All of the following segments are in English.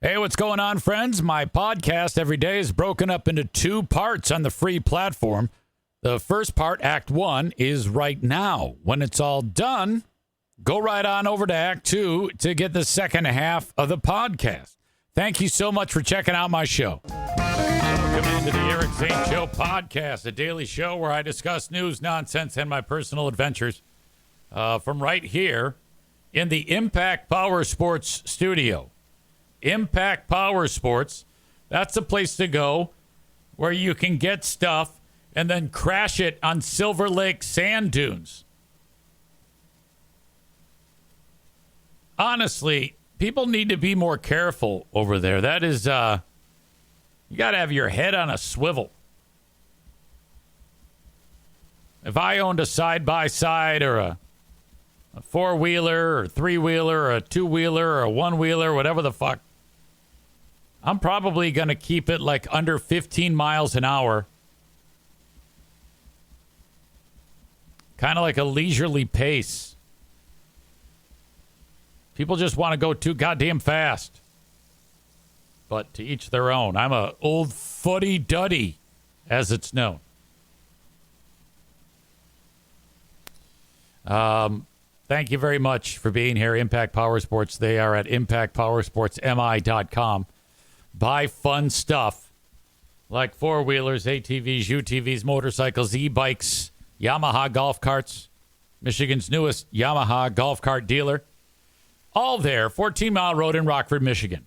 Hey, what's going on, friends? My podcast every day is broken up into two parts on the free platform. The first part, Act 1, is right now. When it's all done, go right on over to Act 2 to get the second half of the podcast. Thank you so much for checking out my show. Welcome into the Eric Zane Show podcast, a daily show where I discuss news, nonsense, and my personal adventures from right here in the Impact Power Sports studio. Impact Power Sports, that's the place to go where you can get stuff and then crash it on Silver Lake sand dunes. Honestly, people need to be more careful over there. That is, you got to have your head on a swivel. If I owned a side-by-side or a four-wheeler or three-wheeler or a two-wheeler or a one-wheeler, whatever the fuck, I'm probably going to keep it like under 15 miles an hour. Kind of like a leisurely pace. People just want to go too goddamn fast. But to each their own. I'm a old fuddy-duddy, as it's known. Thank you very much for being here, Impact Power Sports. They are at impactpowersportsmi.com. Buy fun stuff like four-wheelers, ATVs, UTVs, motorcycles, e-bikes, Yamaha golf carts, Michigan's newest Yamaha golf cart dealer. All there, 14 Mile Road in Rockford, Michigan.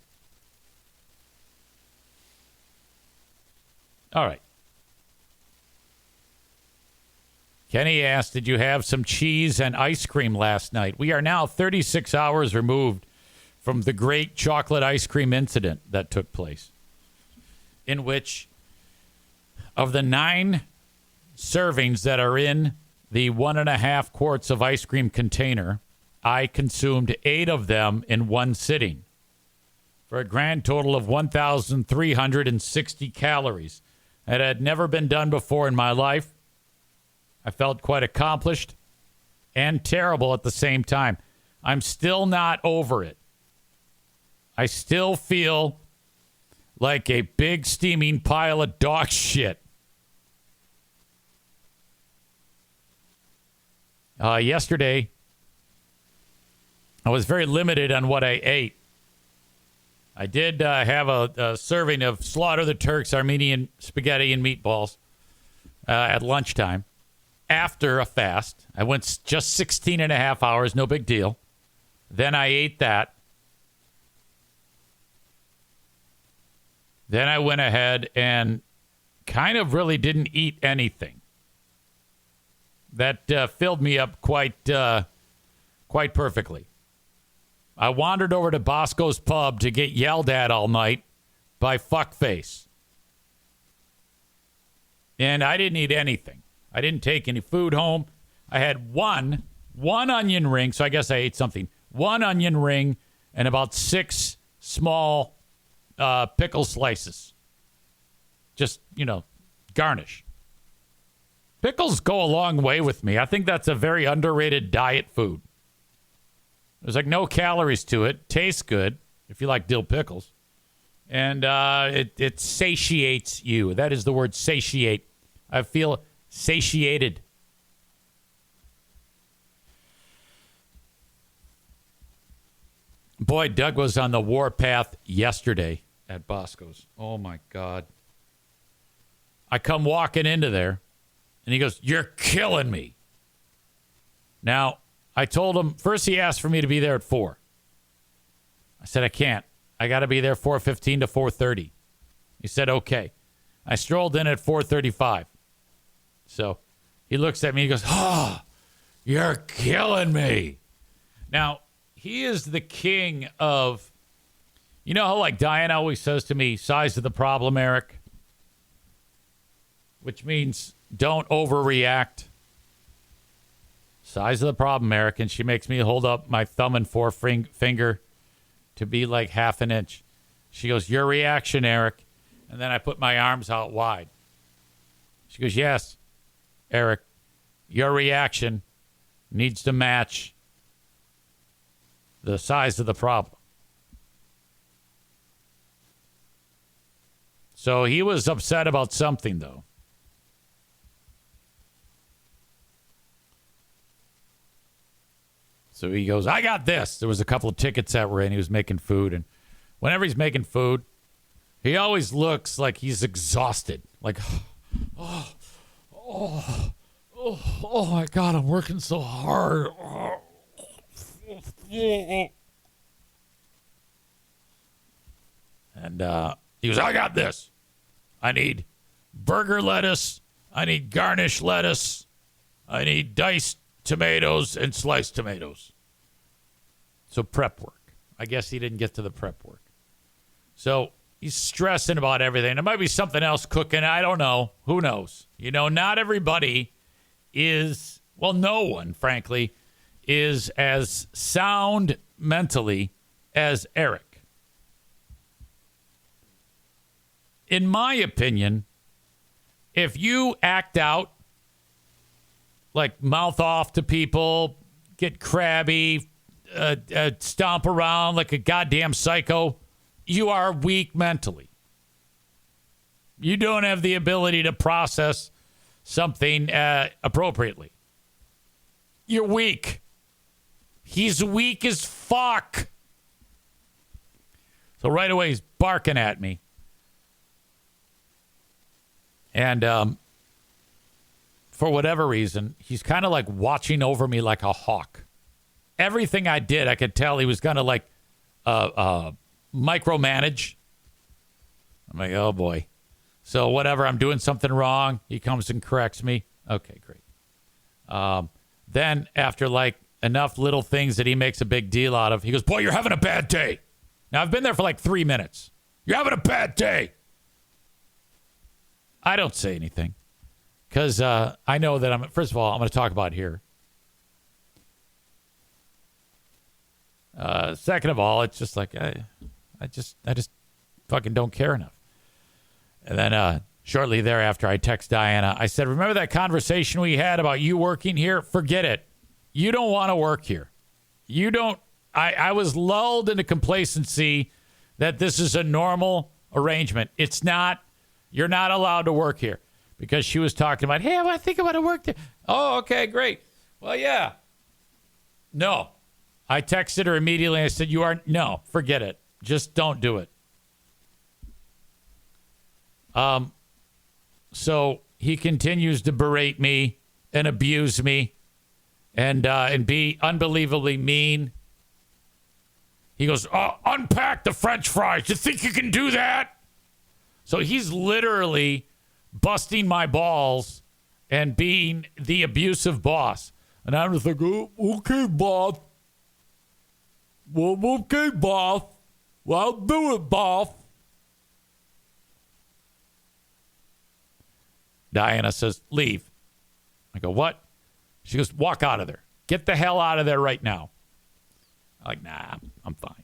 All right. Kenny asked, did you have some cheese and ice cream last night? We are now 36 hours removed from the great chocolate ice cream incident that took place, in which of the 9 servings that are in the 1.5 quarts of ice cream container, I consumed 8 of them in one sitting for a grand total of 1,360 calories. That had never been done before in my life. I felt quite accomplished and terrible at the same time. I'm still not over it. I still feel like a big steaming pile of dog shit. Yesterday, I was very limited on what I ate. I did have a serving of Slaughter the Turks Armenian spaghetti and meatballs at lunchtime after a fast. I went just 16 and a half hours, no big deal. Then I ate that. Then I went ahead and kind of really didn't eat anything. That filled me up quite perfectly. I wandered over to Bosco's Pub to get yelled at all night by fuckface. And I didn't eat anything. I didn't take any food home. I had one onion ring, so I guess I ate something. 1 onion ring and about 6 small pickle slices. Just, garnish. Pickles go a long way with me. I think that's a very underrated diet food. There's like no calories to it. Tastes good if you like dill pickles. And it satiates you. That is the word, satiate. I feel satiated. Boy, Doug was on the warpath yesterday at Bosco's. Oh, my God. I come walking into there, and he goes, "You're killing me." Now, I told him, first he asked for me to be there at 4. I said, I can't. I got to be there 4:15 to 4:30. He said, okay. I strolled in at 4:35. So he looks at me and he goes, "Oh, you're killing me." Now, he is the king of, you know how like Diane always says to me, size of the problem, Eric? Which means don't overreact. Size of the problem, Eric. And she makes me hold up my thumb and forefinger to be like half an inch. She goes, "Your reaction, Eric." And then I put my arms out wide. She goes, "Yes, Eric, your reaction needs to match the size of the problem." So he was upset about something, though. So he goes, I got this. There was a couple of tickets that were in. He was making food. And whenever he's making food, he always looks like he's exhausted. Like, oh my God, I'm working so hard. And he goes, I got this. I need burger lettuce. I need garnish lettuce. I need diced tomatoes and sliced tomatoes. So prep work. I guess he didn't get to the prep work. So he's stressing about everything. There might be something else cooking. I don't know. Who knows? You know, not everybody is, well, no one, frankly, is as sound mentally as Eric. In my opinion, if you act out, like mouth off to people, get crabby, stomp around like a goddamn psycho, you are weak mentally. You don't have the ability to process something appropriately. You're weak. He's weak as fuck. So right away he's barking at me. And for whatever reason, he's kind of like watching over me like a hawk. Everything I did, I could tell he was going to like micromanage. I'm like, oh boy. So whatever, I'm doing something wrong. He comes and corrects me. Okay, great. Then after like enough little things that he makes a big deal out of, he goes, boy, you're having a bad day. Now I've been there for like 3 minutes. You're having a bad day. I don't say anything because I know that first of all, I'm going to talk about here. Second of all, it's just like, I just fucking don't care enough. And then shortly thereafter, I text Diana. I said, remember that conversation we had about you working here? Forget it. You don't want to work here. You don't. I was lulled into complacency that this is a normal arrangement. It's not. You're not allowed to work here because she was talking about, hey, I think I want to work there. Oh, okay, great. Well, yeah. No. I texted her immediately. I said, no, forget it. Just don't do it. So he continues to berate me and abuse me and be unbelievably mean. He goes, unpack the French fries. You think you can do that? So he's literally busting my balls and being the abusive boss. And I'm just like, oh, okay, boss. Well, okay, boss. Well, I'll do it, boss. Diana says, leave. I go, what? She goes, walk out of there. Get the hell out of there right now. I'm like, nah, I'm fine.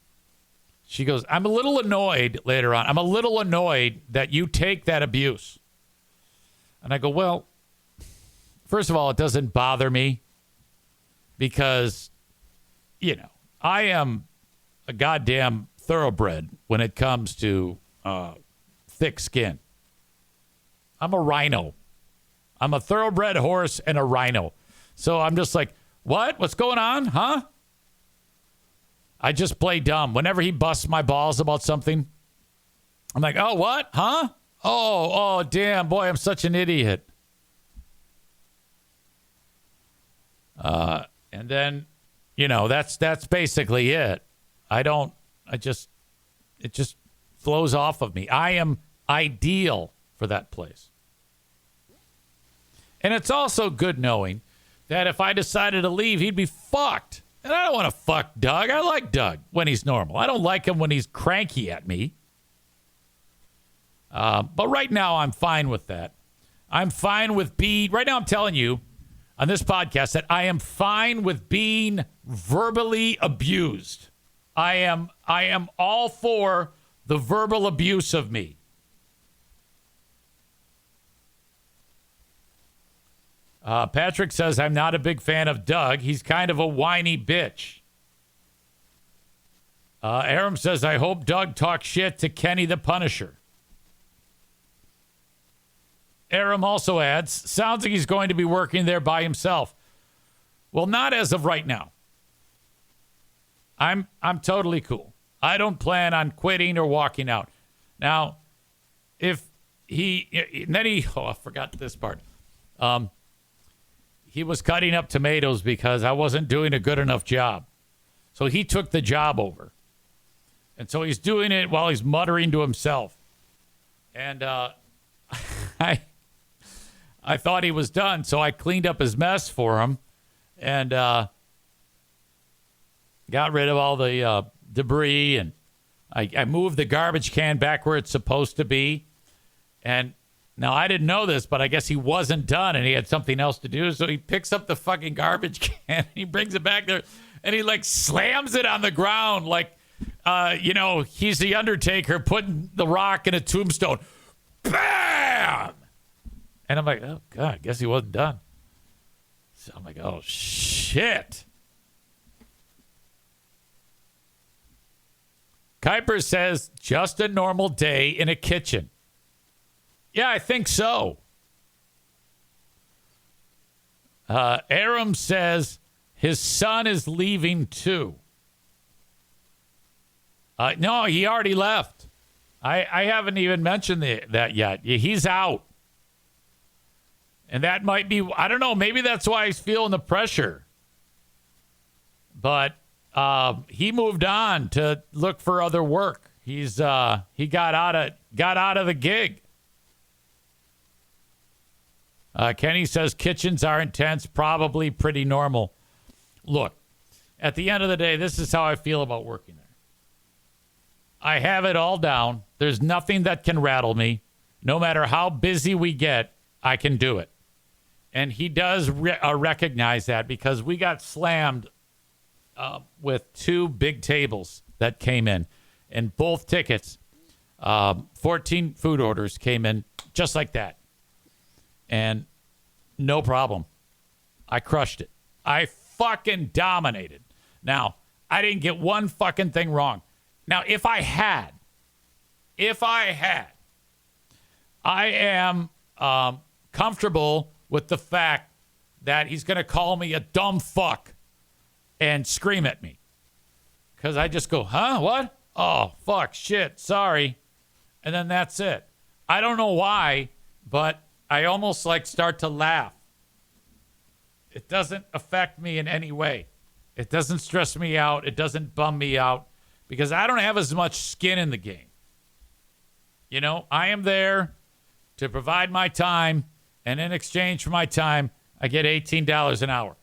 She goes, I'm a little annoyed later on. I'm a little annoyed that you take that abuse. And I go, well, first of all, it doesn't bother me because, you know, I am a goddamn thoroughbred when it comes to thick skin. I'm a rhino. I'm a thoroughbred horse and a rhino. So I'm just like, what? What's going on? Huh? I just play dumb. Whenever he busts my balls about something, I'm like, oh, what? Huh? Oh, damn, boy, I'm such an idiot. And then, you know, that's basically it. It just flows off of me. I am ideal for that place. And it's also good knowing that if I decided to leave, he'd be fucked. And I don't want to fuck Doug. I like Doug when he's normal. I don't like him when he's cranky at me. But right now, I'm fine with that. I'm fine with being... Right now, I'm telling you on this podcast that I am fine with being verbally abused. I am all for the verbal abuse of me. Patrick says, I'm not a big fan of Doug. He's kind of a whiny bitch. Aram says, I hope Doug talks shit to Kenny the Punisher. Aram also adds, sounds like he's going to be working there by himself. Well, not as of right now. I'm totally cool. I don't plan on quitting or walking out. Now, I forgot this part. He was cutting up tomatoes because I wasn't doing a good enough job. So he took the job over. And so he's doing it while he's muttering to himself. And I thought he was done, so I cleaned up his mess for him and got rid of all the debris. And I moved the garbage can back where it's supposed to be. And now, I didn't know this, but I guess he wasn't done and he had something else to do. So he picks up the fucking garbage can and he brings it back there and he like slams it on the ground like, he's the Undertaker putting the Rock in a tombstone. Bam! And I'm like, oh, God, I guess he wasn't done. So I'm like, oh, shit. Kuiper says, just a normal day in a kitchen. Yeah, I think so. Aram says his son is leaving too. No, he already left. I haven't even mentioned that yet. He's out. And that might be, I don't know, maybe that's why he's feeling the pressure. But he moved on to look for other work. He got out of the gig. Kenny says kitchens are intense, probably pretty normal. Look, at the end of the day, this is how I feel about working there. I have it all down. There's nothing that can rattle me. No matter how busy we get, I can do it. And he does recognize that because we got slammed with 2 big tables that came in. And both tickets, 14 food orders came in just like that. And no problem. I crushed it. I fucking dominated. Now, I didn't get one fucking thing wrong. Now, if I had, I am comfortable with the fact that he's going to call me a dumb fuck and scream at me. Because I just go, huh? What? Oh, fuck, shit, sorry. And then that's it. I don't know why, but I almost like start to laugh. It doesn't affect me in any way. It doesn't stress me out. It doesn't bum me out because I don't have as much skin in the game. You know, I am there to provide my time, and in exchange for my time, I get $18 an hour.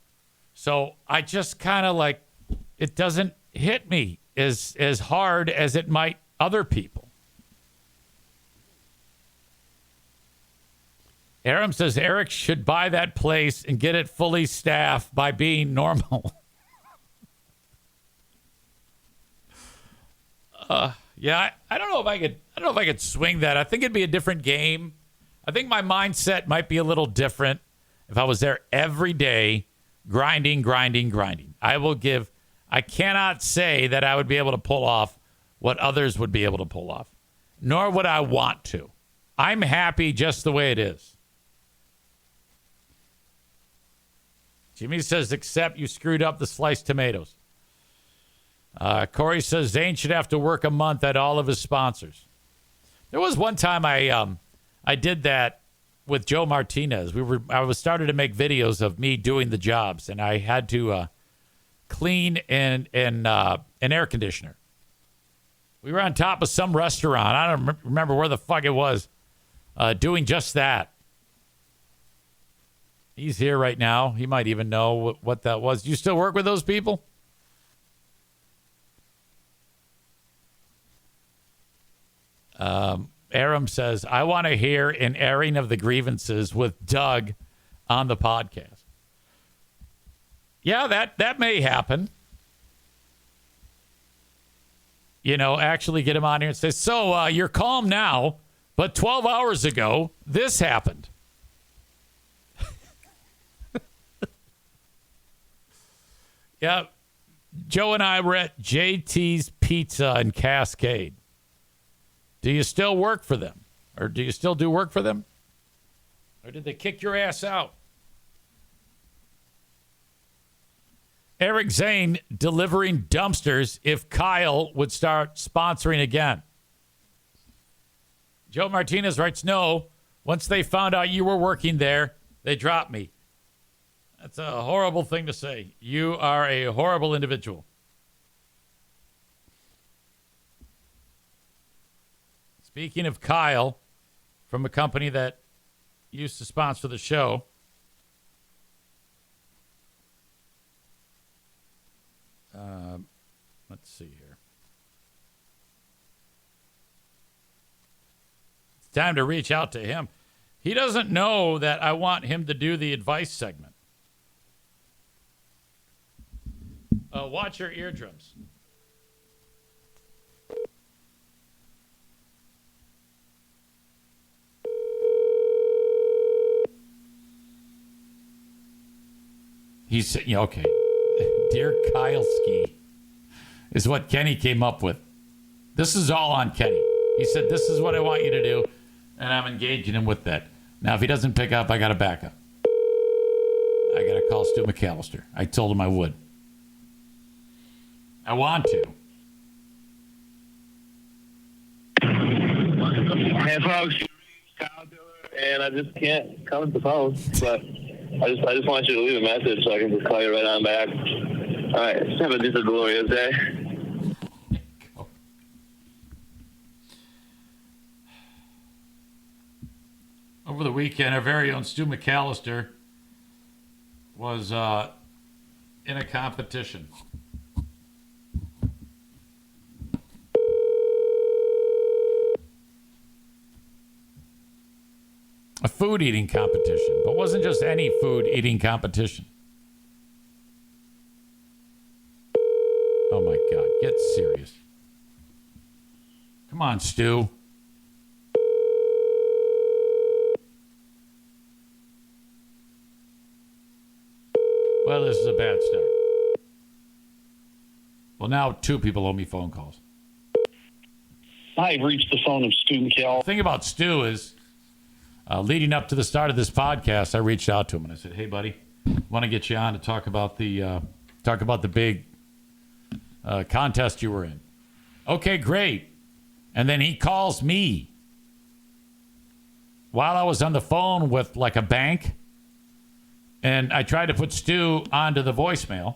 So I just kind of like, it doesn't hit me as hard as it might other people. Aram says Eric should buy that place and get it fully staffed by being normal. Yeah, I don't know if I could swing that. I think it'd be a different game. I think my mindset might be a little different if I was there every day, grinding. I cannot say that I would be able to pull off what others would be able to pull off, nor would I want to. I'm happy just the way it is. Jimmy says, except you screwed up the sliced tomatoes. Corey says Zane should have to work a month at all of his sponsors. There was one time I did that with Joe Martinez. I was started to make videos of me doing the jobs, and I had to clean an air conditioner. We were on top of some restaurant. I don't remember where the fuck it was, doing just that. He's here right now. He might even know what that was. Do you still work with those people? Aram says, I want to hear an airing of the grievances with Doug on the podcast. Yeah, that may happen. You know, actually get him on here and say, so you're calm now, but 12 hours ago, this happened. Yeah, Joe and I were at JT's Pizza in Cascade. Do you still work for them? Or do you still do work for them? Or did they kick your ass out? Eric Zane delivering dumpsters if Kyle would start sponsoring again. Joe Martinez writes, no. Once they found out you were working there, they dropped me. That's a horrible thing to say. You are a horrible individual. Speaking of Kyle, from a company that used to sponsor the show, let's see here. It's time to reach out to him. He doesn't know that I want him to do the advice segment. Watch your eardrums. He said, yeah, okay. Dear Kylski is what Kenny came up with. This is all on Kenny. He said, this is what I want you to do, and I'm engaging him with that. Now, if he doesn't pick up, I got to back up. I got to call Stu McAllister. I told him I would. I want to. Hey, folks. Kyle Diller, and I just can't come to the phone, but I just want you to leave a message so I can just call you right on back. All right. Have just a glorious day. Over the weekend, our very own Stu McAllister was in a competition. A food eating competition, but it wasn't just any food eating competition. Oh my God, get serious. Come on, Stu. Well, this is a bad start. Well, now 2 people owe me phone calls. I've reached the phone of Stu McAllister. The thing about Stu is, leading up to the start of this podcast, I reached out to him and I said, "Hey, buddy, want to get you on to talk about the big contest you were in." Okay, great. And then he calls me while I was on the phone with like a bank, and I tried to put Stu onto the voicemail.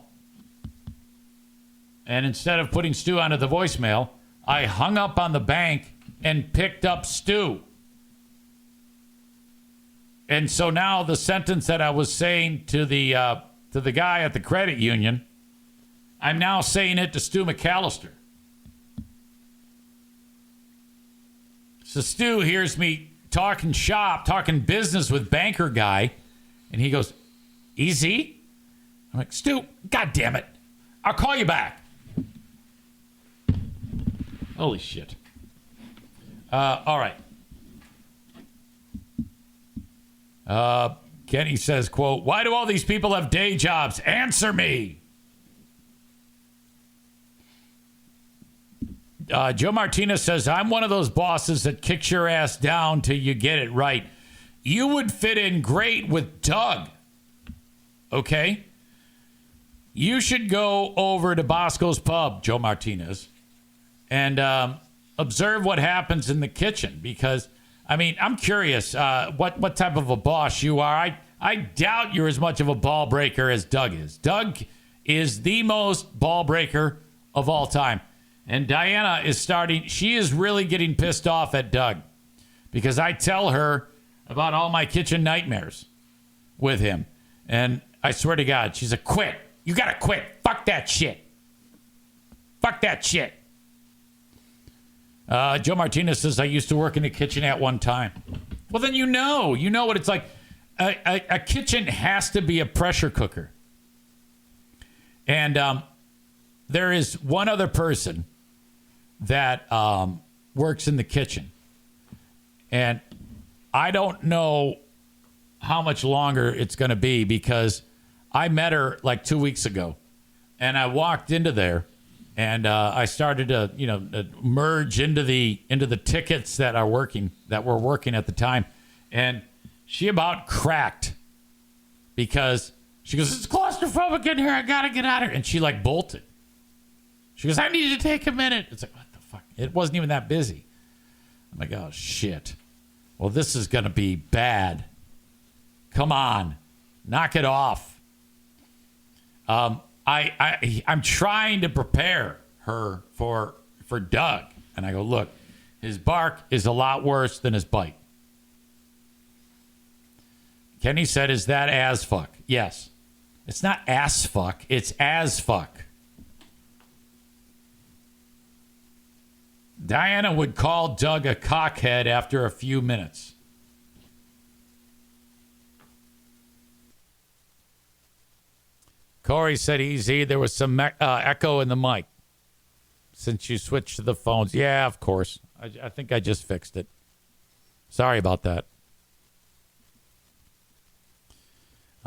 And instead of putting Stu onto the voicemail, I hung up on the bank and picked up Stu. And so now the sentence that I was saying to the guy at the credit union, I'm now saying it to Stu McAllister. So Stu hears me talking shop, talking business with banker guy, and he goes, "Easy?" I'm like, "Stu, God damn it. I'll call you back." Holy shit. All right. Kenny says, quote, "Why do all these people have day jobs? Answer me." Joe Martinez says, "I'm one of those bosses that kicks your ass down till you get it right. You would fit in great with Doug. Okay? You should go over to Bosco's Pub," Joe Martinez, "and observe what happens in the kitchen, because I mean, I'm curious what type of a boss you are. I doubt you're as much of a ball breaker as Doug is. Doug is the most ball breaker of all time. And Diana she is really getting pissed off at Doug because I tell her about all my kitchen nightmares with him. And I swear to God, she's a quit. You got to quit. Fuck that shit. Fuck that shit. Joe Martinez says, "I used to work in the kitchen at one time." Well, then you know what it's like. A kitchen has to be a pressure cooker. And there is one other person that works in the kitchen. And I don't know how much longer it's going to be, because I met her like 2 weeks ago. And I walked into there. And I started to, merge into the tickets that were working at the time, and She about cracked because she goes, it's claustrophobic in here. I got to get out of here. And she like bolted. She goes, I need you to take a minute. It's like, what the fuck? It wasn't even that busy. I'm like, oh, shit. Well, this is going to be bad. Come on. Knock it off. I'm trying to prepare her for Doug. And I go, look, his bark is a lot worse than his bite. Kenny said, is that as fuck? Yes. It's not ass fuck. It's as fuck. Diana would call Doug a cockhead after a few minutes. Corey said, easy. There was some echo in the mic since you switched to the phones. Yeah, of course. I think I just fixed it. Sorry about that.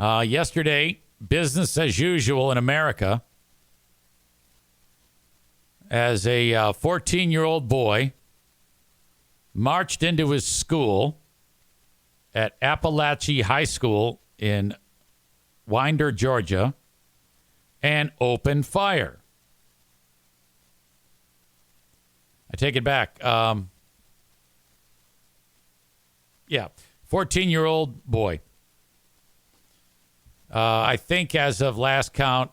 Yesterday, business as usual in America, as a 14-year-old boy marched into his school at Appalachia High School in Winder, Georgia, and opened fire. I take it back. 14-year-old boy. I think as of last count,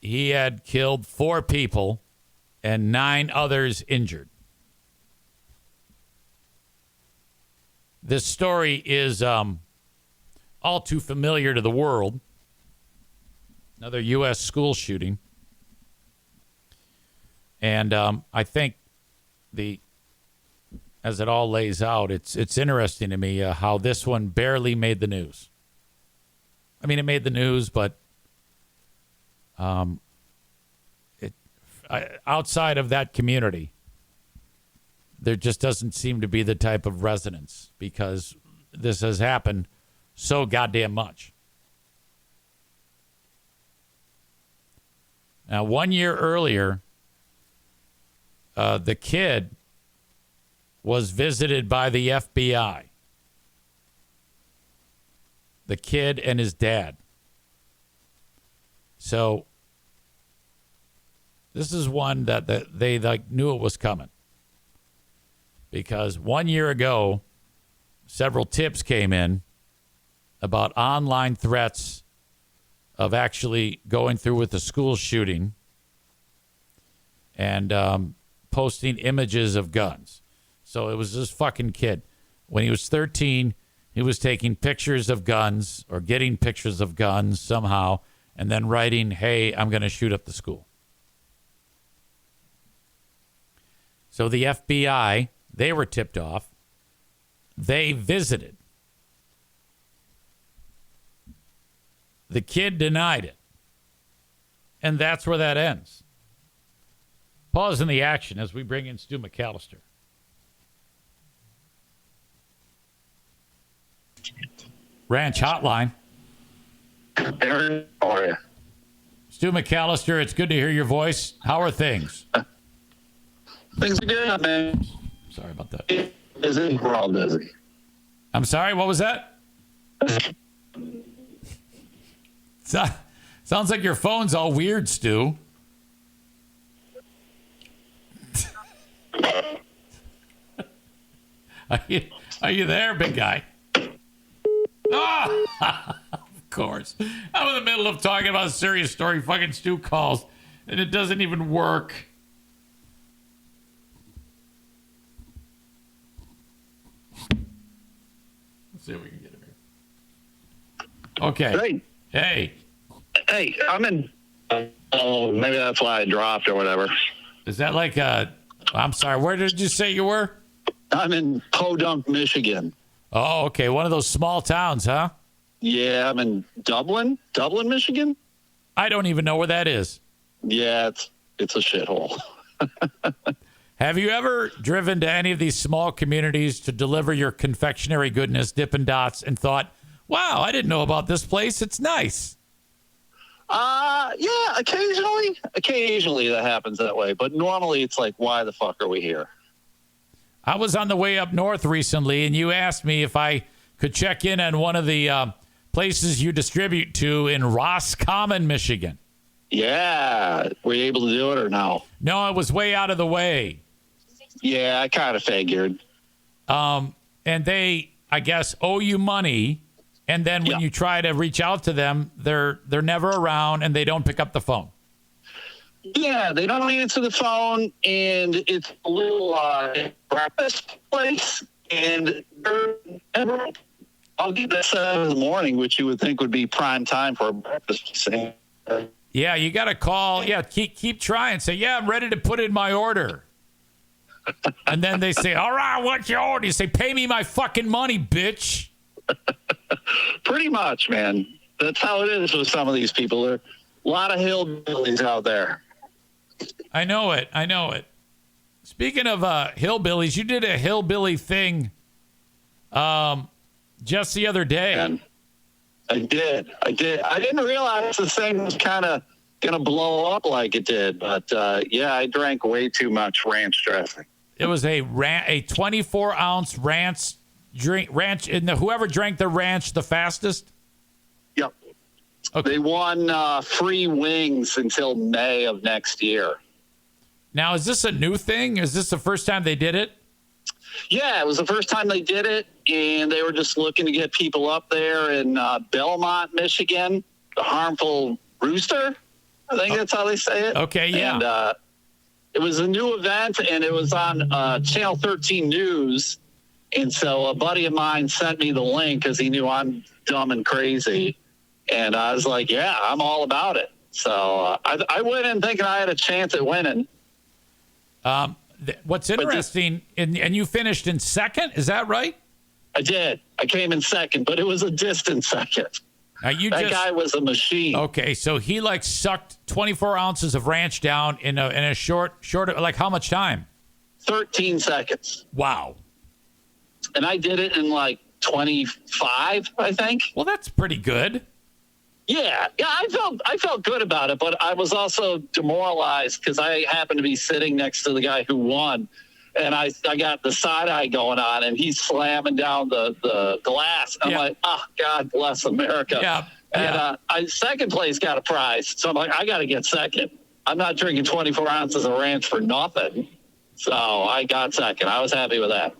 he had killed 4 people and 9 others injured. This story is all too familiar to the world. Another U.S. school shooting. And I think as it all lays out, it's interesting to me how this one barely made the news. I mean, it made the news, but outside of that community, there just doesn't seem to be the type of resonance because this has happened so goddamn much. Now, 1 year earlier, the kid was visited by the FBI. The kid and his dad. So this is one that they like knew it was coming. Because 1 year ago, several tips came in about online threats of actually going through with the school shooting and posting images of guns. So it was this fucking kid. When he was 13, he was taking pictures of guns or getting pictures of guns somehow and then writing, hey, I'm going to shoot up the school. So the FBI, they were tipped off. They visited. The kid denied it. And that's where that ends. Pause in the action as we bring in Stu McAllister. Ranch Hotline. Aaron, how are you? Stu McAllister, it's good to hear your voice. How are things? Things are good, man. Sorry about that. Busy. We're all busy. I'm sorry, what was that? Sounds like your phone's all weird, Stu. Are you there, big guy? Ah! Of course. I'm in the middle of talking about a serious story. Fucking Stu calls, and it doesn't even work. Let's see if we can get him here. Okay. Hey. Hey, I'm in. Oh, maybe that's why I dropped or whatever. Is that like I'm sorry, where did you say you were? I'm in Podunk, Michigan. Oh, okay. One of those small towns, huh? Yeah, I'm in Dublin, Michigan. I don't even know where that is. Yeah, it's a shithole. Have you ever driven to any of these small communities to deliver your confectionery goodness, Dippin' Dots, and thought, wow, I didn't know about this place. It's nice. Yeah, occasionally that happens that way. But normally it's like, why the fuck are we here? I was on the way up north recently, and you asked me if I could check in on one of the places you distribute to in Roscommon, Michigan. Yeah. Were you able to do it or no? No, it was way out of the way. Yeah, I kind of figured. And they, I guess, owe you money. And then when you try to reach out to them, they're never around and they don't pick up the phone. Yeah, they don't answer the phone, and it's a little breakfast place, and they're never. I'll get this 7 in the morning, which you would think would be prime time for a breakfast. Yeah, you got to call. Yeah, keep trying. Say, yeah, I'm ready to put in my order. And then they say, all right, what's your order? You say, pay me my fucking money, bitch. Pretty much, man. That's how it is with some of these people. There are a lot of hillbillies out there. I know it. Speaking of hillbillies, you did a hillbilly thing just the other day. And I did. I didn't realize the thing was kind of going to blow up like it did. But, yeah, I drank way too much ranch dressing. It was a 24-ounce ranch ranch, and whoever drank the ranch the fastest? Yep. Okay. They won free wings until May of next year. Now, is this a new thing? Is this the first time they did it? Yeah, it was the first time they did it, and they were just looking to get people up there in Belmont, Michigan, the harmful rooster. I think that's how they say it. Okay, yeah. And it was a new event, and it was on Channel 13 News. And so a buddy of mine sent me the link because he knew I'm dumb and crazy. And I was like, yeah, I'm all about it. So I went in thinking I had a chance at winning. What's interesting, and you finished in second, is that right? I did. I came in second, but it was a distant second. Now that guy was a machine. Okay, so he sucked 24 ounces of ranch down in a short, like how much time? 13 seconds. Wow. And I did it in 25, I think. Well, that's pretty good. Yeah, I felt good about it, but I was also demoralized because I happened to be sitting next to the guy who won, and I got the side eye going on, and he's slamming down the glass. I'm like, oh, God bless America. Yeah. And second place got a prize, so I'm like, I got to get second. I'm not drinking 24 ounces of ranch for nothing, so I got second. I was happy with that.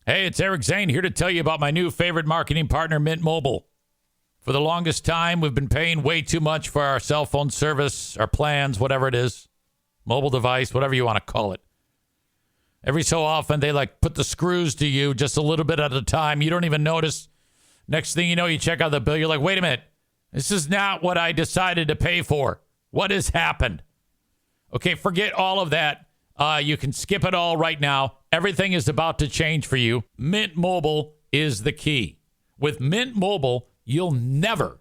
Hey, it's Eric Zane here to tell you about my new favorite marketing partner, Mint Mobile. For the longest time, we've been paying way too much for our cell phone service, our plans, whatever it is, mobile device, whatever you want to call it. Every so often, they put the screws to you just a little bit at a time. You don't even notice. Next thing you know, you check out the bill. You're like, wait a minute. This is not what I decided to pay for. What has happened? Okay, forget all of that. You can skip it all right now. Everything is about to change for you. Mint Mobile is the key. With Mint Mobile, you'll never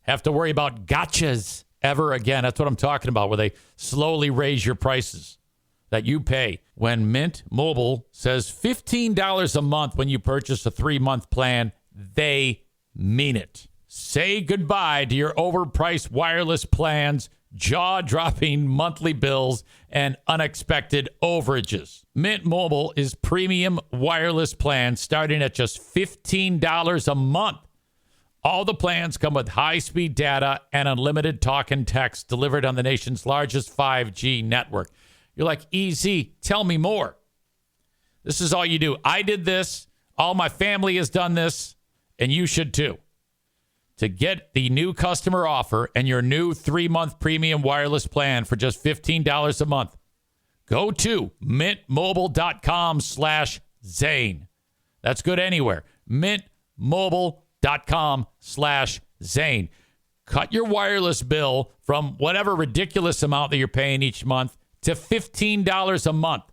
have to worry about gotchas ever again. That's what I'm talking about, where they slowly raise your prices that you pay. When Mint Mobile says $15 a month when you purchase a 3-month plan, they mean it. Say goodbye to your overpriced wireless plans, jaw-dropping monthly bills, and unexpected overages. Mint Mobile is premium wireless plans starting at just $15 a month. All the plans come with high-speed data and unlimited talk and text delivered on the nation's largest 5G network. You're like, easy, tell me more. This is all you do. I did this. All my family has done this, and you should too. To get the new customer offer and your new 3-month premium wireless plan for just $15 a month, go to mintmobile.com/Zane. That's good anywhere. mintmobile.com/Zane. Cut your wireless bill from whatever ridiculous amount that you're paying each month to $15 a month.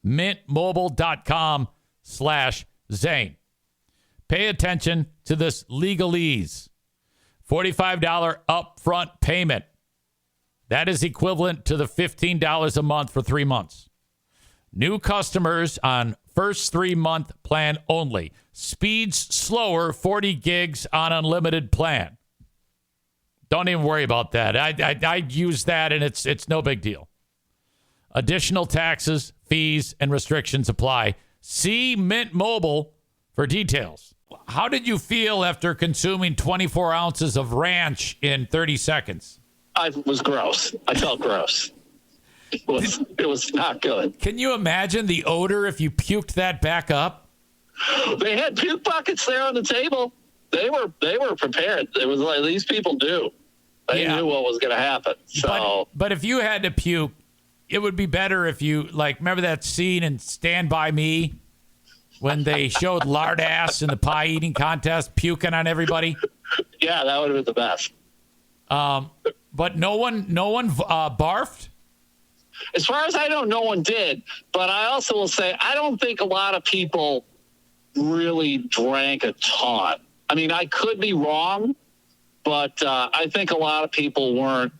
mintmobile.com/Zane. Pay attention to this legalese. $45 upfront payment. That is equivalent to the $15 a month for 3 months. New customers on first 3-month plan only. Speeds slower, 40 gigs on unlimited plan. Don't even worry about that. I use that, and it's no big deal. Additional taxes, fees, and restrictions apply. See Mint Mobile for details. How did you feel after consuming 24 ounces of ranch in 30 seconds? I was gross. I felt gross. It was not good. Can you imagine the odor if you puked that back up? They had puke buckets there on the table. They were prepared. It was like these people do. They knew what was going to happen. So, but if you had to puke, it would be better if you remember that scene in Stand By Me when they showed lard ass in the pie eating contest, puking on everybody. Yeah, that would have been the best. But no one barfed. As far as I know, no one did. But I also will say I don't think a lot of people really drank a ton. I mean, I could be wrong, but I think a lot of people weren't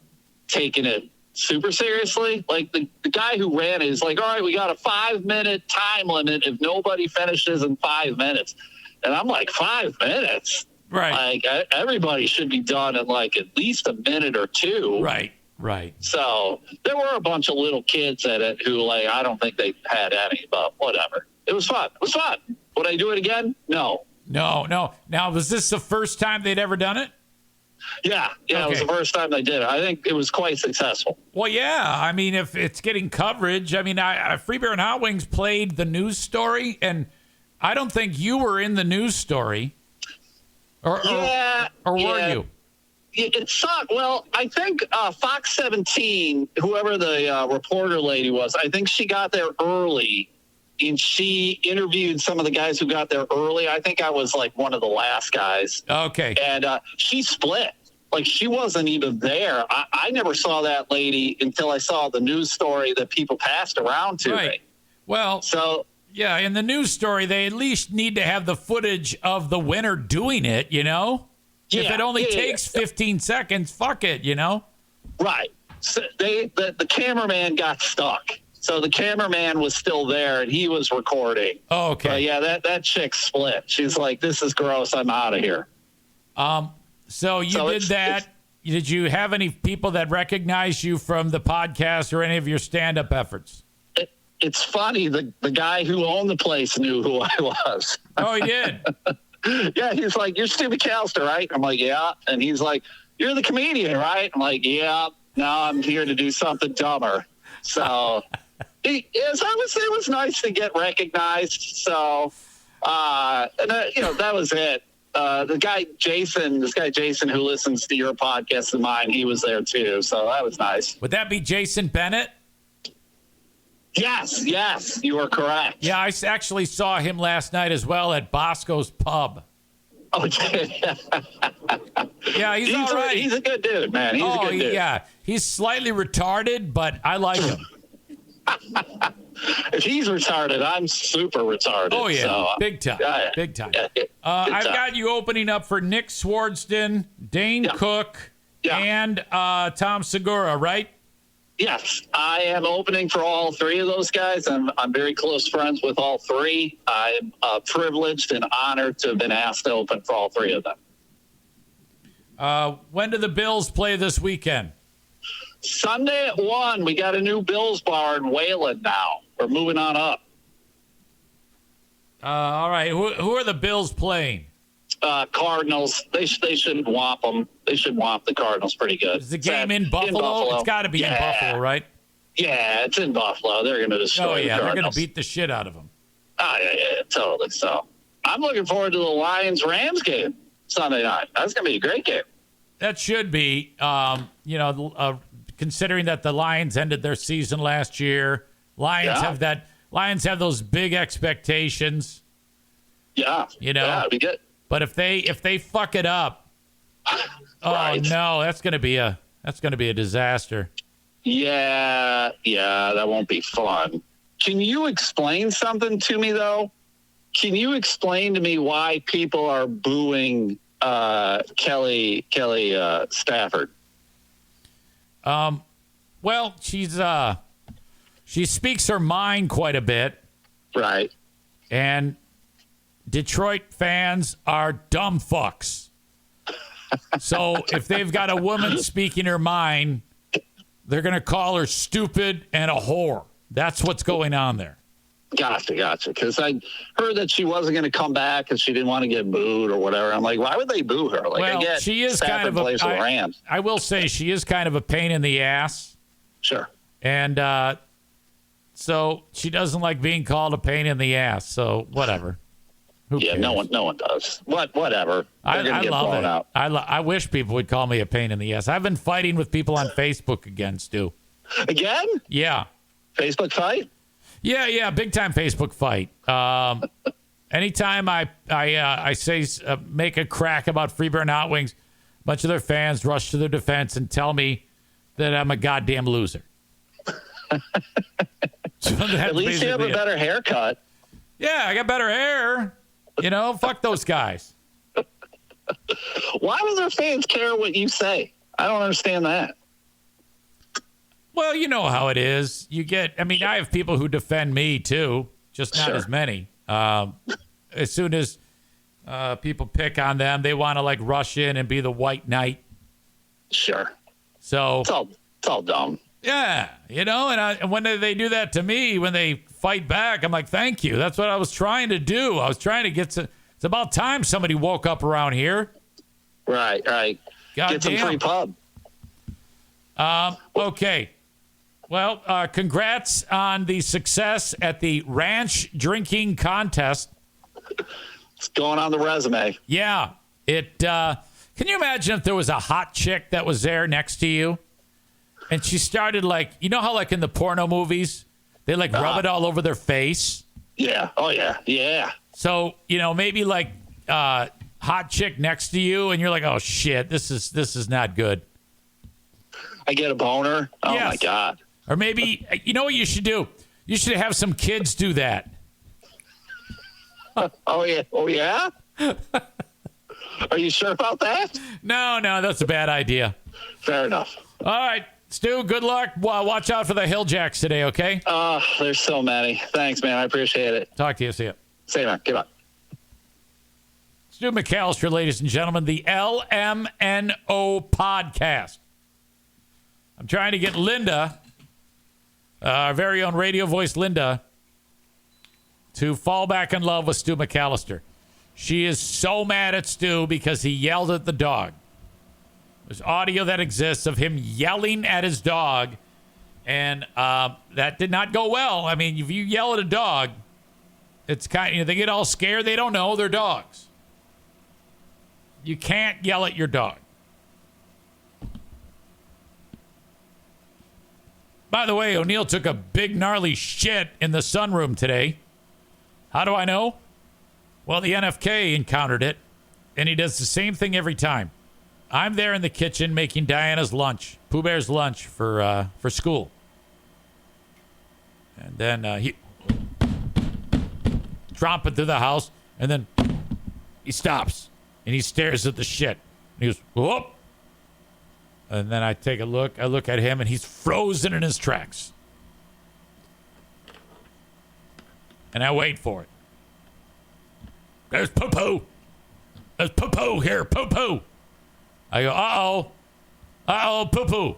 taking it super seriously. Like the guy who ran it is like, all right, we got a 5-minute time limit if nobody finishes in 5 minutes. And I'm like, 5 minutes? Right. Like everybody should be done in like at least a minute or two. Right. So there were a bunch of little kids at it who I don't think they had any, but whatever. It was fun. Would I do it again? No. Now, was this the first time they'd ever done it? Yeah, okay. It was the first time they did it. I think it was quite successful. Well, yeah. I mean, if it's getting coverage, I mean, Free Beer and Hot Wings played the news story, and I don't think you were in the news story. Or were you? It sucked. Well, I think Fox 17, whoever the reporter lady was, I think she got there early, and she interviewed some of the guys who got there early. I think I was like one of the last guys. Okay. And she split. Like, she wasn't even there. I never saw that lady until I saw the news story that people passed around to me. Well, so yeah, in the news story, they at least need to have the footage of the winner doing it, you know? If it only takes 15 seconds, fuck it, you know? Right. So the cameraman got stuck. So the cameraman was still there, and he was recording. Oh, okay. But yeah, that chick split. She's like, this is gross. I'm out of here. So you did that. Did you have any people that recognized you from the podcast or any of your stand-up efforts? It's funny. The guy who owned the place knew who I was. Oh, he did? Yeah, he's like, you're Stu McAllister, right? I'm like, yeah. And he's like, you're the comedian, right? I'm like, yeah. Now I'm here to do something dumber. So it was nice to get recognized. So, that was it. This guy Jason, who listens to your podcast and mine, he was there too. So that was nice. Would that be Jason Bennett? Yes, you are correct. Yeah, I actually saw him last night as well at Bosco's Pub. Okay. Yeah, he's all right. He's a good dude, man. He's a good dude. Yeah, he's slightly retarded, but I like him. If he's retarded, I'm super retarded. Oh, yeah. So, big time. Big time. Yeah. I've got you opening up for Nick Swardston, Dane Cook, and Tom Segura, right? Yes, I am opening for all three of those guys. I'm very close friends with all three. I'm privileged and honored to have been asked to open for all three of them. When do the Bills play this weekend? Sunday at 1. We got a new Bills bar in Wayland now. We're moving on up. All right. Who are the Bills playing? Cardinals. They should whomp them. They should whomp the Cardinals pretty good. Is the game in Buffalo? It's got to be in Buffalo, right? Yeah, it's in Buffalo. They're going to destroy the Cardinals. They're going to beat the shit out of them. Oh, yeah, totally. So I'm looking forward to the Lions-Rams game Sunday night. That's going to be a great game. That should be, considering that the Lions ended their season last year. Lions have those big expectations. Yeah. It'd be good. But if they fuck it up, right. Oh no, that's gonna be a disaster. Yeah, that won't be fun. Can you explain something to me though? Can you explain to me why people are booing Kelly Stafford? Well, she speaks her mind quite a bit, right? And Detroit fans are dumb fucks. So if they've got a woman speaking her mind, they're going to call her stupid and a whore. That's what's going on there. Gotcha. Because I heard that she wasn't going to come back because she didn't want to get booed or whatever. I'm like, why would they boo her? Like, Well, I get she is kind of I will say she is kind of a pain in the ass. Sure. And so she doesn't like being called a pain in the ass. So whatever. Who cares? No one does. Whatever. They're going to get blown out. I wish people would call me a pain in the ass. I've been fighting with people on Facebook again, Stu. Again? Yeah. Facebook fight? Yeah, big time Facebook fight. Anytime I say make a crack about Freeburn Hot Wings, a bunch of their fans rush to their defense and tell me that I'm a goddamn loser. So at least you have a better haircut. Yeah, I got better hair. Fuck those guys. Why do their fans care what you say? I don't understand that. Well, you know how it is. I have people who defend me too, just not as many. As soon as people pick on them, they want to rush in and be the white knight. Sure. So it's all dumb. Yeah, and when they do that to me, when they fight back, I'm like, thank you. That's what I was trying to do. I was trying to it's about time somebody woke up around here. Right. Get some free pub. Okay. Well, congrats on the success at the ranch drinking contest. It's going on the resume. Yeah. Can you imagine if there was a hot chick that was there next to you? And she started how in the porno movies, they rub it all over their face. Yeah. Oh, yeah. Yeah. So, maybe hot chick next to you and you're like, oh, shit, this is not good. I get a boner. Oh, yes. My God. Or maybe, you know what you should do? You should have some kids do that. Oh, yeah. Oh, yeah? Are you sure about that? No, that's a bad idea. Fair enough. All right. Stu, good luck. Watch out for the hill jacks today, okay? There's so many. Thanks, man. I appreciate it. Talk to you. See ya. See you, man. Goodbye. Stu McAllister, ladies and gentlemen, the LMNO podcast. I'm trying to get Linda, our very own radio voice Linda, to fall back in love with Stu McAllister. She is so mad at Stu because he yelled at the dog. There's audio that exists of him yelling at his dog, and that did not go well. I mean, if you yell at a dog, it's kind of, they get all scared. They don't know they're dogs. You can't yell at your dog. By the way, O'Neill took a big gnarly shit in the sunroom today. How do I know? Well, the NFK encountered it, and he does the same thing every time. I'm there in the kitchen making Diana's lunch, Pooh Bear's lunch for school. And then he tromping through the house, and then he stops, and he stares at the shit. And he goes, whoop. And then I take a look. I look at him, and he's frozen in his tracks. And I wait for it. There's poo-poo. There's poo-poo here, poo-poo. I go, uh-oh. Uh-oh, poo-poo.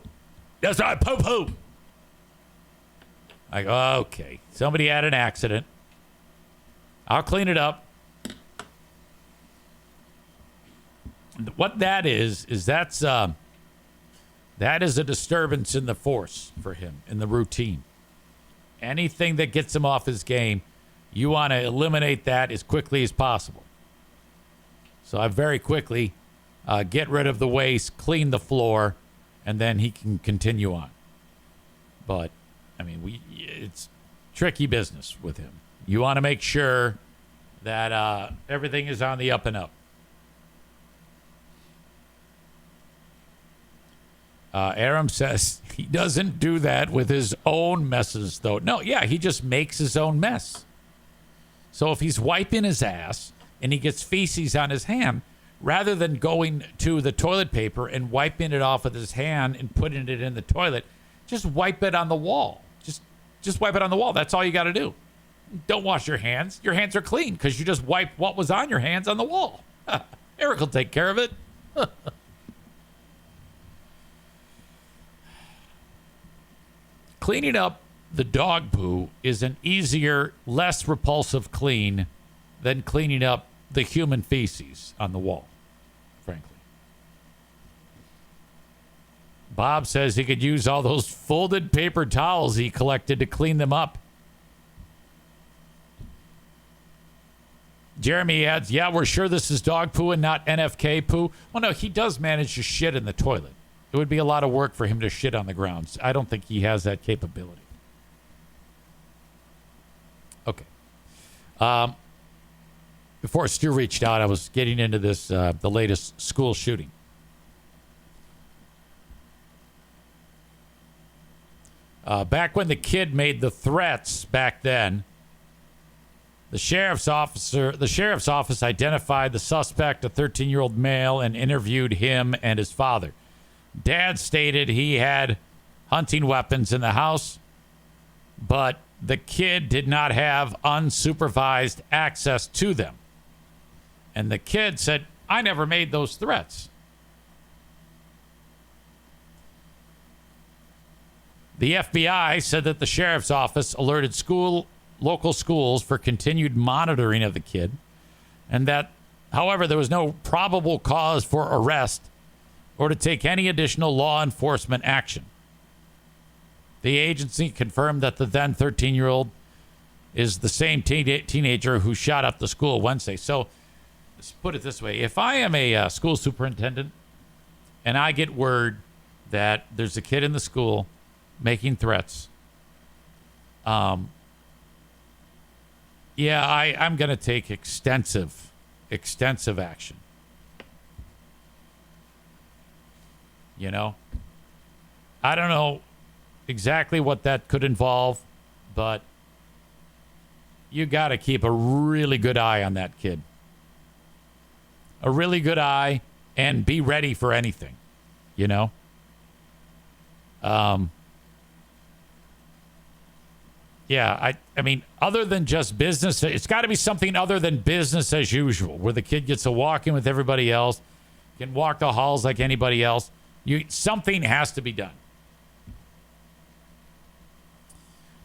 That's right, poo-poo. I go, okay. Somebody had an accident. I'll clean it up. What that is that is a disturbance in the force for him, in the routine. Anything that gets him off his game, you want to eliminate that as quickly as possible. So I very quickly get rid of the waste, clean the floor, and then he can continue on. But, I mean, it's tricky business with him. You want to make sure that everything is on the up and up. Aram says he doesn't do that with his own messes, though. No, yeah, he just makes his own mess. So if he's wiping his ass and he gets feces on his hand, rather than going to the toilet paper and wiping it off with his hand and putting it in the toilet, just wipe it on the wall. Just wipe it on the wall. That's all you got to do. Don't wash your hands. Your hands are clean because you just wiped what was on your hands on the wall. Eric will take care of it. cleaning up the dog poo is an easier, less repulsive clean than cleaning up the human feces on the wall, frankly. Bob says he could use all those folded paper towels he collected to clean them up. Jeremy adds, yeah, we're sure this is dog poo and not NFK poo. Well, no, he does manage to shit in the toilet. It would be a lot of work for him to shit on the grounds. I don't think he has that capability. Okay. Before Stu reached out, I was getting into this, the latest school shooting. Back when the kid made the threats back then, the sheriff's office identified the suspect, a 13-year-old male, and interviewed him and his father. Dad stated he had hunting weapons in the house, but the kid did not have unsupervised access to them. And the kid said, I never made those threats. The FBI said that the sheriff's office alerted local schools for continued monitoring of the kid, and that, however, there was no probable cause for arrest or to take any additional law enforcement action. The agency confirmed that the then 13-year-old is the same teenager who shot up the school Wednesday. So let's put it this way. If I am a school superintendent and I get word that there's a kid in the school making threats, I'm going to take extensive action. You know, I don't know exactly what that could involve, but you got to keep a really good eye on that kid. A really good eye, and be ready for anything, you know? Yeah, I mean, other than just business, it's got to be something other than business as usual, where the kid gets to walk in with everybody else, can walk the halls like anybody else. Something has to be done.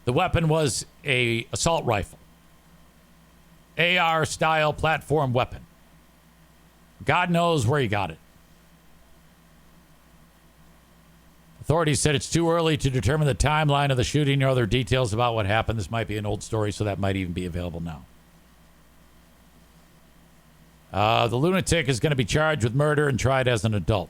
The weapon was a assault rifle, AR-style platform weapon. God knows where he got it. Authorities said it's too early to determine the timeline of the shooting or other details about what happened. This might be an old story, so that might even be available now. The lunatic is going to be charged with murder and tried as an adult.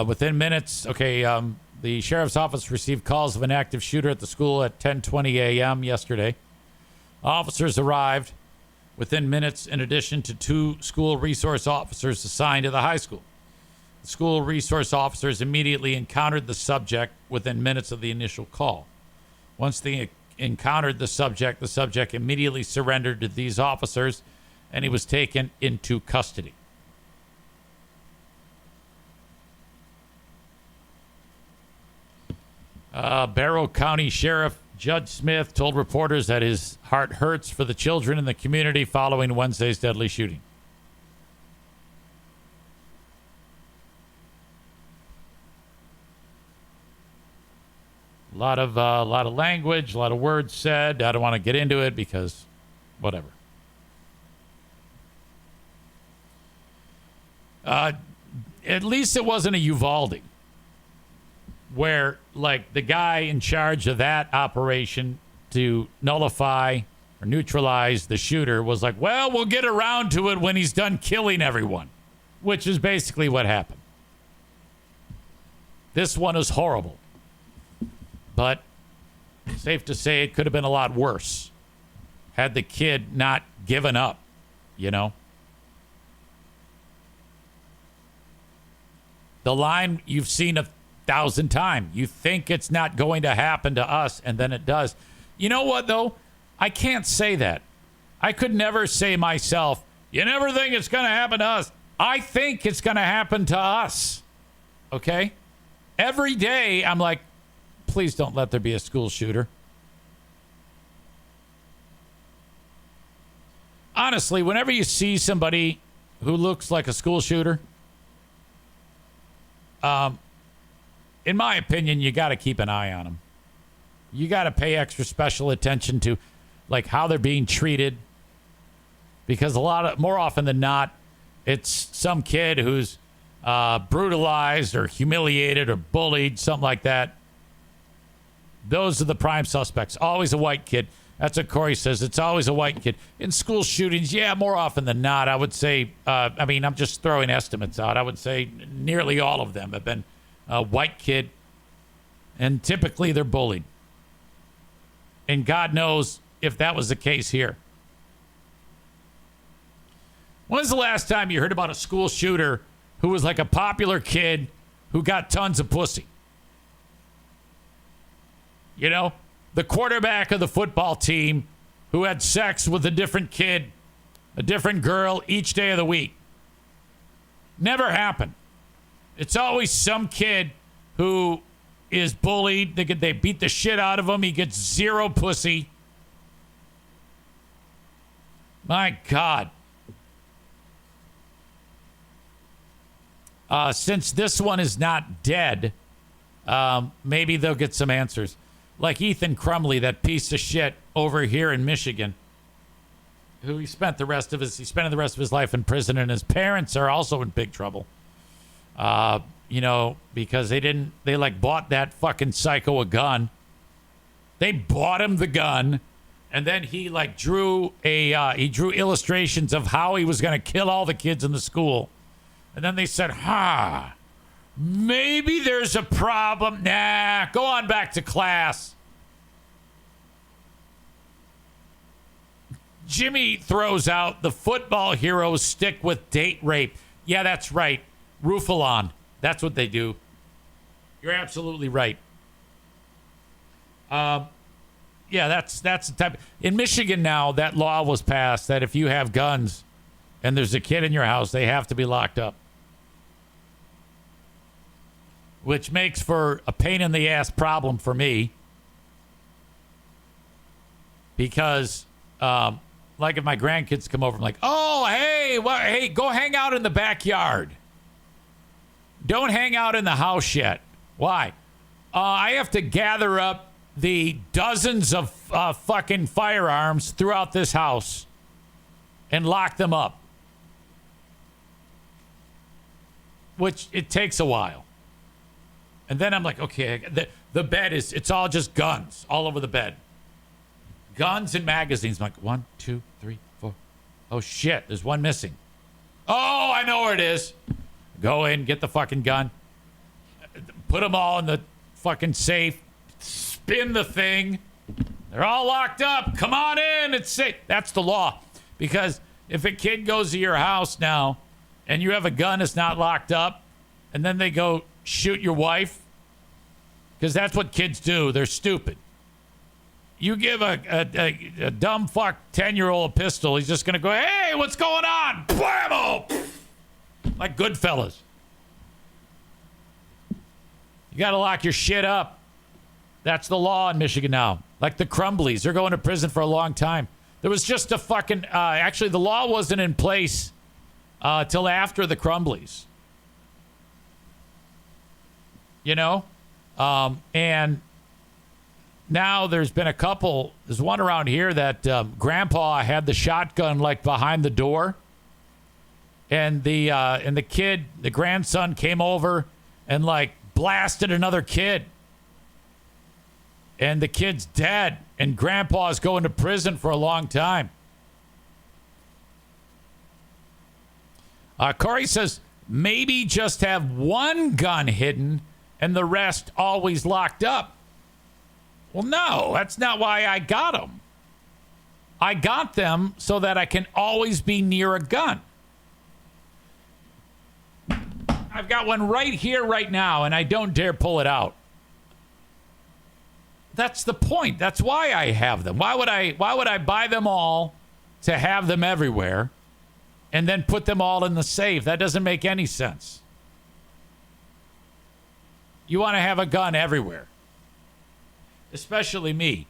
Within minutes, the sheriff's office received calls of an active shooter at the school at 10:20 a.m. yesterday. Officers arrived within minutes, in addition to 2 school resource officers assigned to the high school. The school resource officers immediately encountered the subject within minutes of the initial call. Once they encountered the subject immediately surrendered to these officers, and he was taken into custody. Barrow County Sheriff Judge Smith told reporters that his heart hurts for the children in the community following Wednesday's deadly shooting. A lot of language, a lot of words said. I don't want to get into it because whatever. At least it wasn't a Uvalde, where, like, the guy in charge of that operation to nullify or neutralize the shooter was like, well, we'll get around to it when he's done killing everyone, which is basically what happened. This one is horrible, but safe to say it could have been a lot worse had the kid not given up, you know? The line you've seen 1,000 times. You think it's not going to happen to us, and then it does. You know what, though? I can't say that. I could never say myself, you never think it's going to happen to us. I think it's going to happen to us. Okay? Every day, I'm like, please don't let there be a school shooter. Honestly, whenever you see somebody who looks like a school shooter, in my opinion, you got to keep an eye on them. You got to pay extra special attention to, like, how they're being treated, because more often than not, it's some kid who's brutalized or humiliated or bullied, something like that. Those are the prime suspects. Always a white kid. That's what Corey says. It's always a white kid. In school shootings, yeah, more often than not, I would say, I'm just throwing estimates out. I would say nearly all of them have been a white kid, and typically they're bullied. And God knows if that was the case here. When's the last time you heard about a school shooter who was like a popular kid who got tons of pussy? You know, the quarterback of the football team who had sex with a different kid, a different girl each day of the week. Never happened. It's always some kid who is bullied. They beat the shit out of him. He gets zero pussy. My God. Since this one is not dead, maybe they'll get some answers. Like Ethan Crumley, that piece of shit over here in Michigan, who he spent the rest of his life in prison, and his parents are also in big trouble. Because they bought that fucking psycho a gun. They bought him the gun, and then he drew illustrations of how he was going to kill all the kids in the school. And then they said, maybe there's a problem. Nah, go on back to class. Jimmy throws out the football heroes stick with date rape. Yeah, that's right. Roofalon. That's what they do. You're absolutely right. Yeah, that's the type. In Michigan now, that law was passed that if you have guns and there's a kid in your house, they have to be locked up. Which makes for a pain in the ass problem for me. Because, if my grandkids come over, I'm like, oh, hey, go hang out in the backyard. Don't hang out in the house yet. Why? I have to gather up the dozens of fucking firearms throughout this house and lock them up. Which it takes a while. And then I'm like, okay, the bed it's all just guns all over the bed. Guns and magazines. I'm like, 1, 2, 3, 4. Oh, shit, there's one missing. Oh, I know where it is. Go in, get the fucking gun. Put them all in the fucking safe. Spin the thing. They're all locked up. Come on in. It's safe. That's the law. Because if a kid goes to your house now and you have a gun that's not locked up, and then they go shoot your wife, because that's what kids do. They're stupid. You give a dumb fuck 10-year-old a pistol, he's just going to go, hey, what's going on? Blammo! Like Goodfellas. You got to lock your shit up. That's the law in Michigan now. Like the Crumbleys. They're going to prison for a long time. There was just a fucking... actually, the law wasn't in place till after the Crumbleys. You know? And now there's been a couple. There's one around here that Grandpa had the shotgun behind the door. And the kid, the grandson, came over and blasted another kid. And the kid's dead. And Grandpa's going to prison for a long time. Corey says, maybe just have one gun hidden and the rest always locked up. Well, no, that's not why I got them. I got them so that I can always be near a gun. I've got one right here, right now, and I don't dare pull it out. That's the point. That's why I have them. Why would I buy them all to have them everywhere and then put them all in the safe? That doesn't make any sense. You want to have a gun everywhere. Especially me.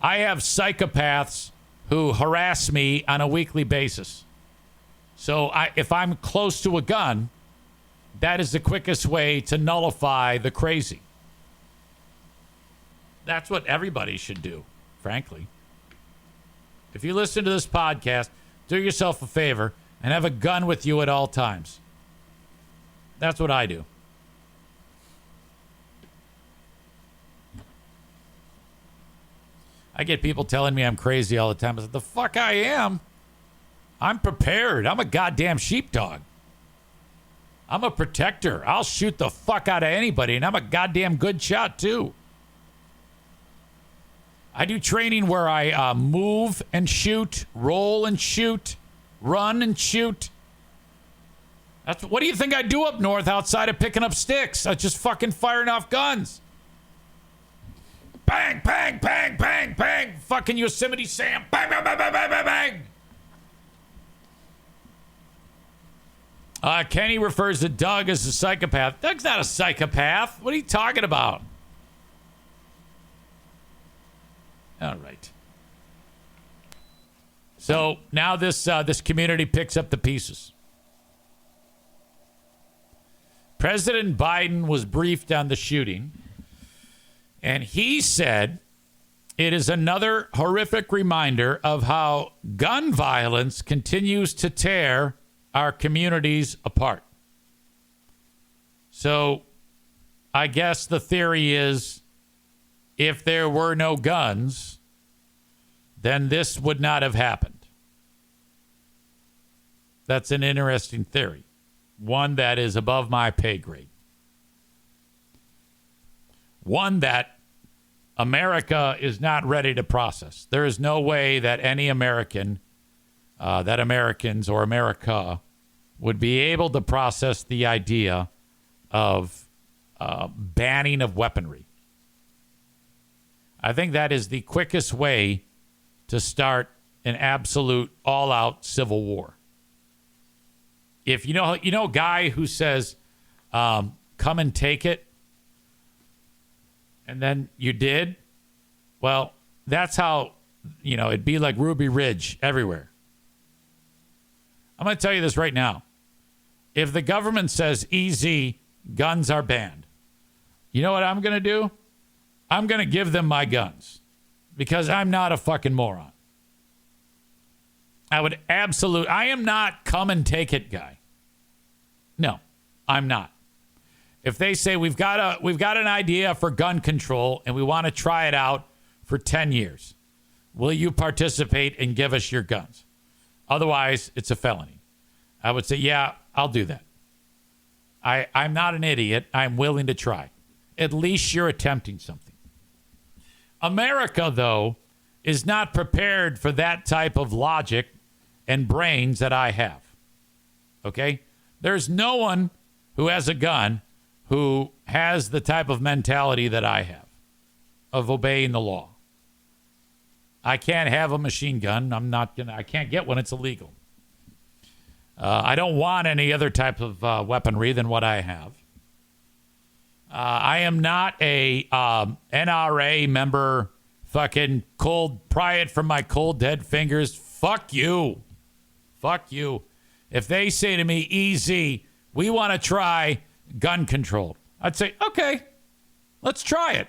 I have psychopaths who harass me on a weekly basis. So if I'm close to a gun, that is the quickest way to nullify the crazy. That's what everybody should do, frankly. If you listen to this podcast, do yourself a favor and have a gun with you at all times. That's what I do. I get people telling me I'm crazy all the time. I said, the fuck I am. I'm prepared. I'm a goddamn sheepdog. I'm a protector. I'll shoot the fuck out of anybody, and I'm a goddamn good shot, too. I do training where I move and shoot, roll and shoot, run and shoot. What do you think I do up north outside of picking up sticks? I just fucking firing off guns. Bang, bang, bang, bang, bang. Fucking Yosemite Sam. Bang, bang, bang, bang, bang, bang, bang. Kenny refers to Doug as a psychopath. Doug's not a psychopath. What are you talking about? All right. So now this community picks up the pieces. President Biden was briefed on the shooting, and he said it is another horrific reminder of how gun violence continues to tear our communities apart. So I guess the theory is if there were no guns, then this would not have happened. That's an interesting theory. One that is above my pay grade. One that America is not ready to process. There is no way that any American, that Americans or America would be able to process the idea of banning of weaponry. I think that is the quickest way to start an absolute all-out civil war. If you know a guy who says, come and take it, and then you did, well, that's how, it'd be like Ruby Ridge everywhere. I'm going to tell you this right now. If the government says easy, guns are banned, you know what I'm going to do? I'm going to give them my guns because I'm not a fucking moron. I am not come and take it guy. No, I'm not. If they say we've got an idea for gun control and we want to try it out for 10 years, will you participate and give us your guns? Otherwise, it's a felony. I would say, yeah, I'll do that. I'm not an idiot. I'm willing to try. At least you're attempting something. America, though, is not prepared for that type of logic and brains that I have. Okay? There's no one who has a gun who has the type of mentality that I have of obeying the law. I can't have a machine gun. I can't get one. It's illegal. I don't want any other type of weaponry than what I have. I am not a NRA member. Fucking pry it from my cold dead fingers. Fuck you. Fuck you. If they say to me, easy, we want to try gun control, I'd say, okay, let's try it.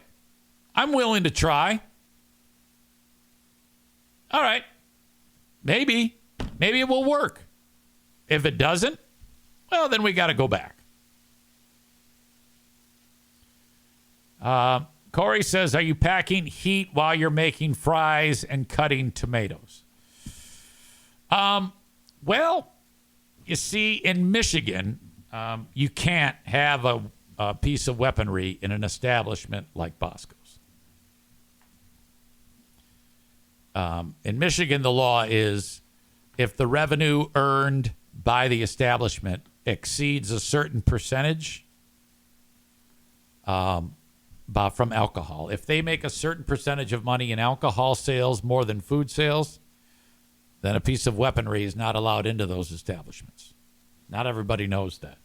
I'm willing to try. All right. Maybe it will work. If it doesn't, well, then we got to go back. Corey says, are you packing heat while you're making fries and cutting tomatoes? Well, you see, in Michigan, you can't have a piece of weaponry in an establishment like Bosco's. In Michigan, the law is if the revenue earned by the establishment exceeds a certain percentage from alcohol. If they make a certain percentage of money in alcohol sales more than food sales, then a piece of weaponry is not allowed into those establishments. Not everybody knows that.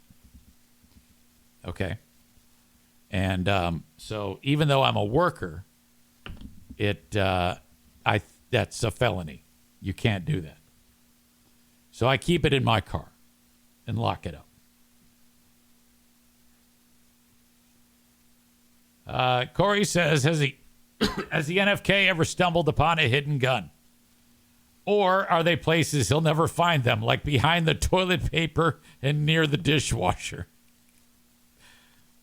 Okay? And so even though I'm a worker, that's a felony. You can't do that. So I keep it in my car and lock it up. Corey says, has the NFK ever stumbled upon a hidden gun? Or are they places he'll never find them, like behind the toilet paper and near the dishwasher?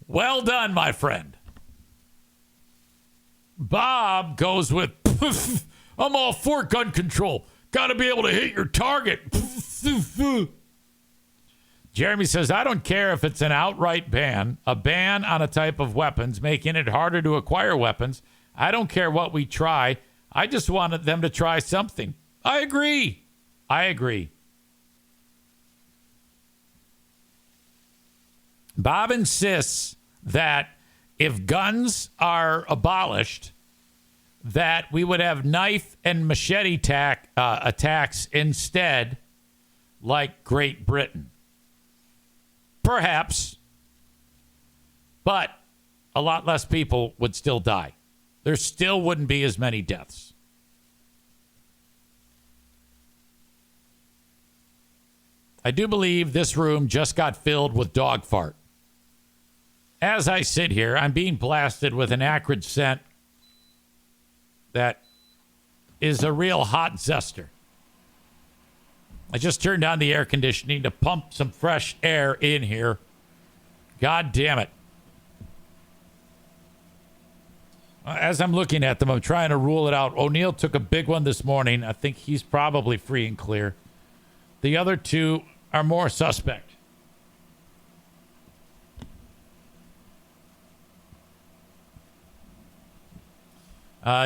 Well done, my friend. Bob goes with, I'm all for gun control. Got to be able to hit your target. Jeremy says, I don't care if it's an outright ban, a ban on a type of weapons, making it harder to acquire weapons. I don't care what we try. I just wanted them to try something. I agree. Bob insists that if guns are abolished, that we would have knife and machete attacks instead, like Great Britain. Perhaps, but a lot less people would still die. There still wouldn't be as many deaths. I do believe this room just got filled with dog fart. As I sit here, I'm being blasted with an acrid scent that is a real hot zester. I just turned on the air conditioning to pump some fresh air in here. God damn it. As I'm looking at them, I'm trying to rule it out. O'Neill took a big one this morning. I think he's probably free and clear. The other two are more suspect.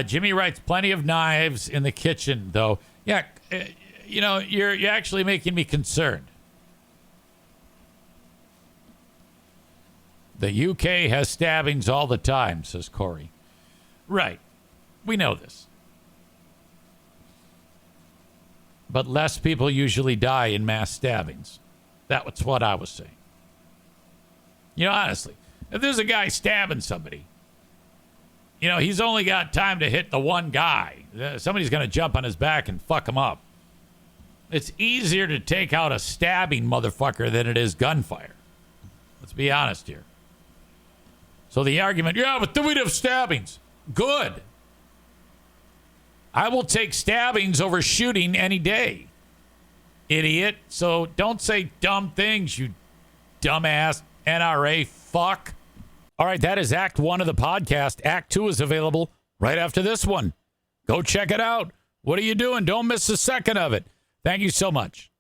Jimmy writes, plenty of knives in the kitchen, though. Yeah, you're actually making me concerned. The UK has stabbings all the time, says Corey. Right. We know this. But less people usually die in mass stabbings. That's what I was saying. Honestly, if there's a guy stabbing somebody, he's only got time to hit the one guy. Somebody's going to jump on his back and fuck him up. It's easier to take out a stabbing motherfucker than it is gunfire. Let's be honest here. So the argument, yeah, but then we'd have stabbings. Good. I will take stabbings over shooting any day, idiot. So don't say dumb things, you dumbass NRA fuck. All right, that is Act 1 of the podcast. Act 2 is available right after this one. Go check it out. What are you doing? Don't miss a second of it. Thank you so much.